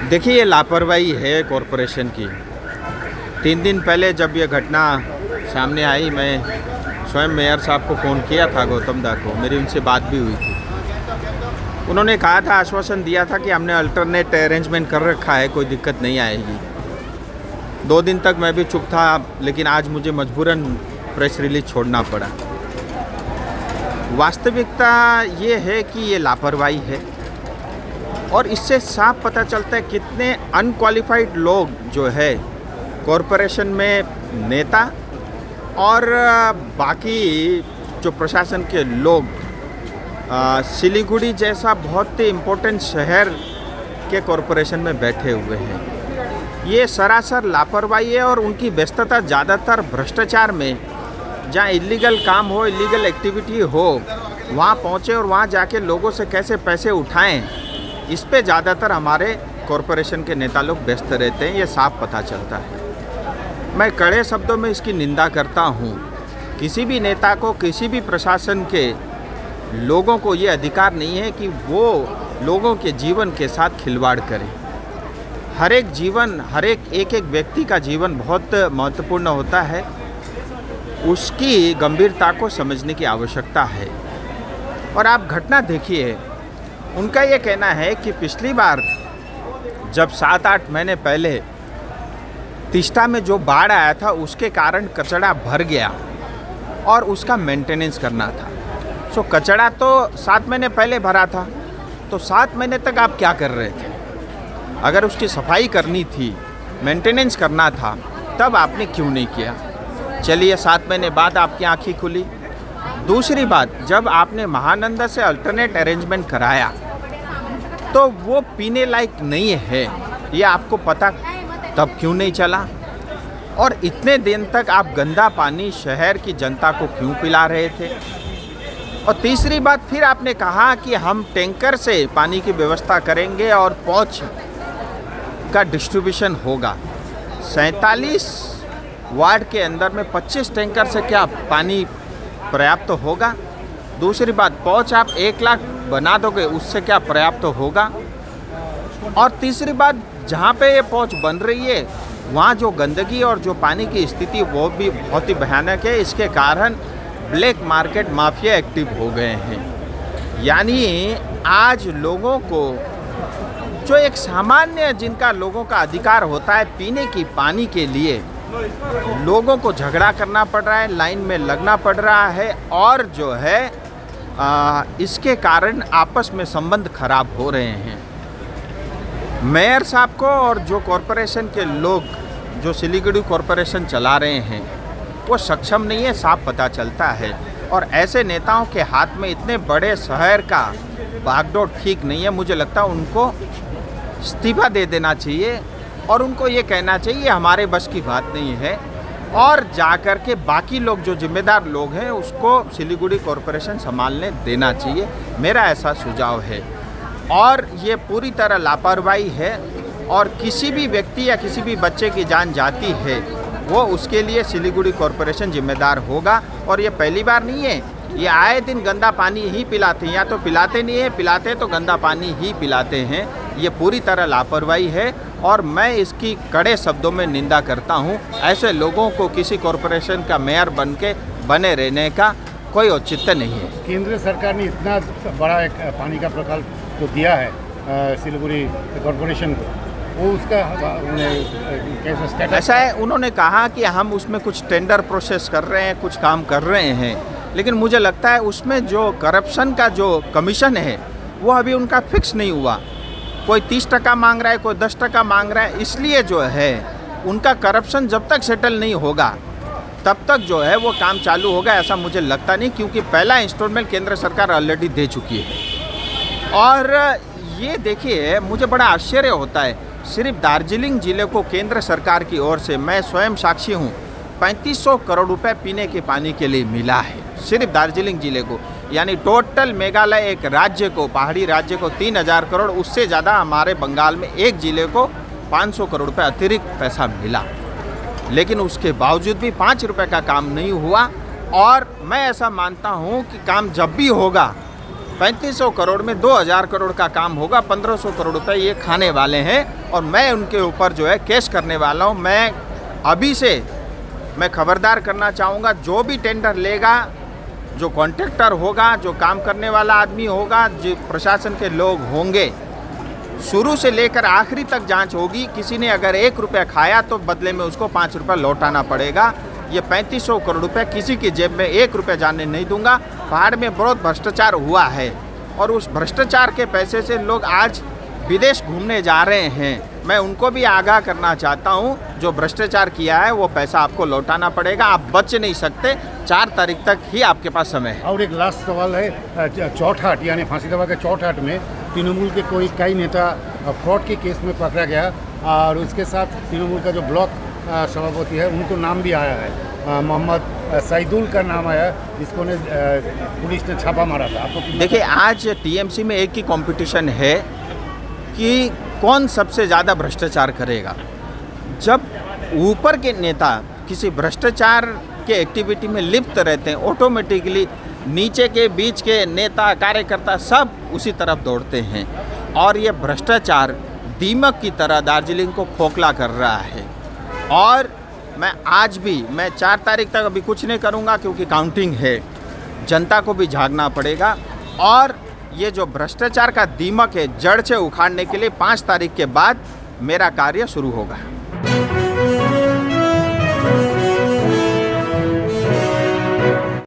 देखिए, ये लापरवाही है कॉरपोरेशन की। 3 दिन पहले जब ये घटना सामने आई, मैं स्वयं मेयर साहब को फ़ोन किया था, गौतम दा को। मेरी उनसे बात भी हुई थी। उन्होंने कहा था, आश्वासन दिया था कि हमने अल्टरनेट अरेंजमेंट कर रखा है, कोई दिक्कत नहीं आएगी। 2 दिन तक मैं भी चुप था, लेकिन आज मुझे मजबूरन प्रेस रिलीज छोड़ना पड़ा। वास्तविकता ये है कि ये लापरवाही है, और इससे साफ पता चलता है कितने अनक्वालिफाइड लोग जो है कॉरपोरेशन में नेता और बाकी जो प्रशासन के लोग सिलीगुड़ी जैसा बहुत ही इम्पोर्टेंट शहर के कॉरपोरेशन में बैठे हुए हैं। ये सरासर लापरवाही है, और उनकी व्यस्तता ज़्यादातर भ्रष्टाचार में, जहाँ इलीगल काम हो, इलीगल एक्टिविटी हो, वहाँ पहुँचे और वहाँ जाके लोगों से कैसे पैसे उठाएं, इस पे ज़्यादातर हमारे कॉरपोरेशन के नेता लोग व्यस्त रहते हैं। ये साफ पता चलता है। मैं कड़े शब्दों में इसकी निंदा करता हूँ। किसी भी नेता को, किसी भी प्रशासन के लोगों को ये अधिकार नहीं है कि वो लोगों के जीवन के साथ खिलवाड़ करें। हर एक जीवन, एक एक व्यक्ति का जीवन बहुत महत्वपूर्ण होता है। उसकी गंभीरता को समझने की आवश्यकता है। और आप घटना देखिए, उनका ये कहना है कि पिछली बार जब 7-8 महीने पहले तीस्ता में जो बाढ़ आया था, उसके कारण कचरा भर गया और उसका मेंटेनेंस करना था। सो कचरा तो 7 महीने पहले भरा था, तो 7 महीने तक आप क्या कर रहे थे? अगर उसकी सफाई करनी थी, मेंटेनेंस करना था, तब आपने क्यों नहीं किया? चलिए, 7 महीने बाद आपकी आँखें खुली। दूसरी बात, जब आपने महानंदा से अल्टरनेट अरेंजमेंट कराया, तो वो पीने लायक नहीं है, ये आपको पता, तब क्यों नहीं चला? और इतने दिन तक आप गंदा पानी शहर की जनता को क्यों पिला रहे थे? और तीसरी बात, फिर आपने कहा कि हम टैंकर से पानी की व्यवस्था करेंगे और पहुँच का डिस्ट्रीब्यूशन होगा। 47 वार्ड के अंदर में 25 टैंकर से क्या पानी पर्याप्त होगा? दूसरी बात, पहुँच आप 1 लाख बना दोगे, उससे क्या पर्याप्त होगा? और तीसरी बात, जहाँ पे ये पहुँच बन रही है, वहाँ जो गंदगी और जो पानी की स्थिति, वो भी बहुत ही भयानक है। इसके कारण ब्लैक मार्केट माफिया एक्टिव हो गए हैं। यानी आज लोगों को, जो एक सामान्य, जिनका लोगों का अधिकार होता है पीने की पानी के लिए, लोगों को झगड़ा करना पड़ रहा है, लाइन में लगना पड़ रहा है, और जो है इसके कारण आपस में संबंध खराब हो रहे हैं। मेयर साहब को और जो कॉरपोरेशन के लोग जो सिलीगुड़ी कॉरपोरेशन चला रहे हैं, वो सक्षम नहीं है, साफ पता चलता है। और ऐसे नेताओं के हाथ में इतने बड़े शहर का बागडोर ठीक नहीं है। मुझे लगता है उनको इस्तीफा दे देना चाहिए, और उनको ये कहना चाहिए हमारे बस की बात नहीं है, और जाकर के बाकी लोग जो जिम्मेदार लोग हैं उसको सिलीगुड़ी कॉरपोरेशन संभालने देना चाहिए। मेरा ऐसा सुझाव है। और ये पूरी तरह लापरवाही है, और किसी भी व्यक्ति या किसी भी बच्चे की जान जाती है, वो उसके लिए सिलीगुड़ी कॉरपोरेशन जिम्मेदार होगा। और ये पहली बार नहीं है, ये आए दिन गंदा पानी ही पिलाते हैं, या तो पिलाते नहीं है, पिलाते तो गंदा पानी ही पिलाते हैं। ये पूरी तरह लापरवाही है, और मैं इसकी कड़े शब्दों में निंदा करता हूँ। ऐसे लोगों को किसी कॉरपोरेशन का मेयर बने रहने का कोई औचित्य नहीं है। केंद्र सरकार ने इतना बड़ा एक पानी का प्रकल्प जो दिया है सिलीगुड़ी कॉरपोरेशन को, वो उसका कैसा स्टेटस? ऐसा है, उन्होंने कहा कि हम उसमें कुछ टेंडर प्रोसेस कर रहे हैं, कुछ काम कर रहे हैं, लेकिन मुझे लगता है उसमें जो करप्शन का जो कमीशन है, वो अभी उनका फिक्स नहीं हुआ। कोई 30% मांग रहा है, कोई 10% मांग रहा है। इसलिए जो है उनका करप्शन जब तक सेटल नहीं होगा, तब तक जो है वो काम चालू होगा, ऐसा मुझे लगता नहीं, क्योंकि पहला इंस्टॉलमेंट केंद्र सरकार ऑलरेडी दे चुकी है। और ये देखिए, मुझे बड़ा आश्चर्य होता है, सिर्फ दार्जिलिंग ज़िले को केंद्र सरकार की ओर से, मैं स्वयं साक्षी हूँ, 3500 करोड़ रुपए पीने के पानी के लिए मिला है, सिर्फ दार्जिलिंग ज़िले को। यानी टोटल मेघालय एक राज्य को, पहाड़ी राज्य को 3000 करोड़, उससे ज़्यादा हमारे बंगाल में एक ज़िले को 500 करोड़ रुपए अतिरिक्त पैसा मिला। लेकिन उसके बावजूद भी 5 रुपये का काम नहीं हुआ। और मैं ऐसा मानता हूँ कि काम जब भी होगा 3500 करोड़ में 2000 करोड़ का काम होगा, 1500 करोड़ रुपए ये खाने वाले हैं और मैं उनके ऊपर जो है केस करने वाला हूँ। मैं अभी से मैं खबरदार करना चाहूँगा, जो भी टेंडर लेगा, जो कॉन्ट्रैक्टर होगा, जो काम करने वाला आदमी होगा, जो प्रशासन के लोग होंगे, शुरू से लेकर आखिरी तक जांच होगी। किसी ने अगर 1 रुपया खाया तो बदले में उसको 5 रुपया लौटाना पड़ेगा। ये 3500 करोड़ रुपए किसी की जेब में 1 रुपया जाने नहीं दूंगा। पहाड़ में बहुत भ्रष्टाचार हुआ है और उस भ्रष्टाचार के पैसे से लोग आज विदेश घूमने जा रहे हैं। मैं उनको भी आगाह करना चाहता हूं, जो भ्रष्टाचार किया है वो पैसा आपको लौटाना पड़ेगा, आप बच नहीं सकते। 4 तारीख तक ही आपके पास समय है। और एक लास्ट सवाल है, चौठाट यानी फांसीदवा के चौठाट में तृणमूल के कई नेता फ्रॉड के केस में पकड़ा गया और उसके साथ तृणमूल का जो ब्लॉक सभापति है उनको नाम भी आया है, मोहम्मद सईदुल का नाम आया, जिसको ने पुलिस ने छापा मारा था। आपको देखिए, आज टीएमसी में एक ही कंपटीशन है कि कौन सबसे ज़्यादा भ्रष्टाचार करेगा। जब ऊपर के नेता किसी भ्रष्टाचार के एक्टिविटी में लिप्त रहते हैं, ऑटोमेटिकली नीचे के बीच के नेता कार्यकर्ता सब उसी तरफ दौड़ते हैं और ये भ्रष्टाचार दीमक की तरह दार्जिलिंग को खोखला कर रहा है। और मैं आज भी 4 तारीख तक अभी कुछ नहीं करूँगा क्योंकि काउंटिंग है, जनता को भी जागना पड़ेगा और ये जो भ्रष्टाचार का दीमक है जड़ से उखाड़ने के लिए 5 तारीख के बाद मेरा कार्य शुरू होगा।